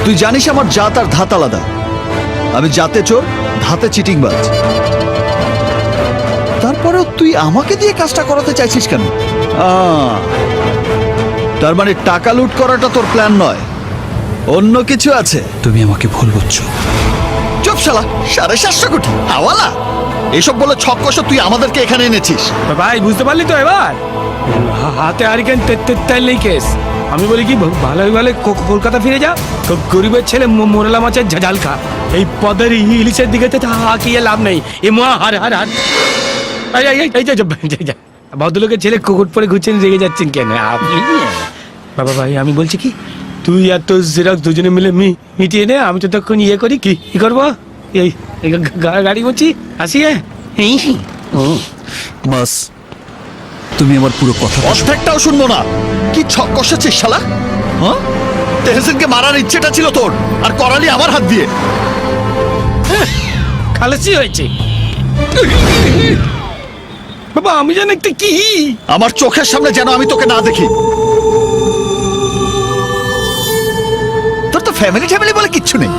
তুই জানিস আমার জাত আর ধাত আলাদা। আমি জাতে চোর, ধাতে চিটিংবাজ। তারপরেও তুই আমাকে দিয়ে কাজটা করাতে চাইছিস কেন? তার মানে টাকা লুট করাটা তোর প্ল্যান নয়, অন্য কিছু আছে। তুমি আমাকে ভুল বুঝছো। চুপ শালা, 750 কোটি হাওয়ালা। এসব বলে ছক কষে তুই আমাদেরকে এখানে এনেছিস। ভাই বুঝতে পারলি তো এবার? হাতে হারিকেন তেল নেই কেস। আমি বলি কি ভালো ভালো কলকাতা ফিরে যা, গরিবের ছেলে মোরেলা মাছের ঝাল খা। এই পদের ইলিশের দিকে তাকিয়ে লাভ নেই। এ মহা হার হার হার। এই যে ভদ্রলোকের ছেলে কুকুর পরে ঘুরছেন, রেগে যাচ্ছেন কেন আপনি? বাবা ভাই আমি বলছি কি, তুই আর তোর জেরক্স দুজনে মিলে মিটিয়ে নে, আমি তো তখন ইয়ে করি কি করবো, এই গাড়ি বলছি আসি। মাস, তুমি আমার পুরো কথা অর্ধেকটাও শুনবো না। কি ছক কষেছিস শালা? হ্যাঁ, তেহসিনকে মারার ইচ্ছেটা ছিল তোর, আর করালি আমার হাত দিয়ে। খালাসি হয়েছে বাবা, আমি জানি একটা কি। আমার চোখের সামনে যেন আমি তোকে না দেখি। তোর তো ফ্যামিলি বলে কিচ্ছু নেই।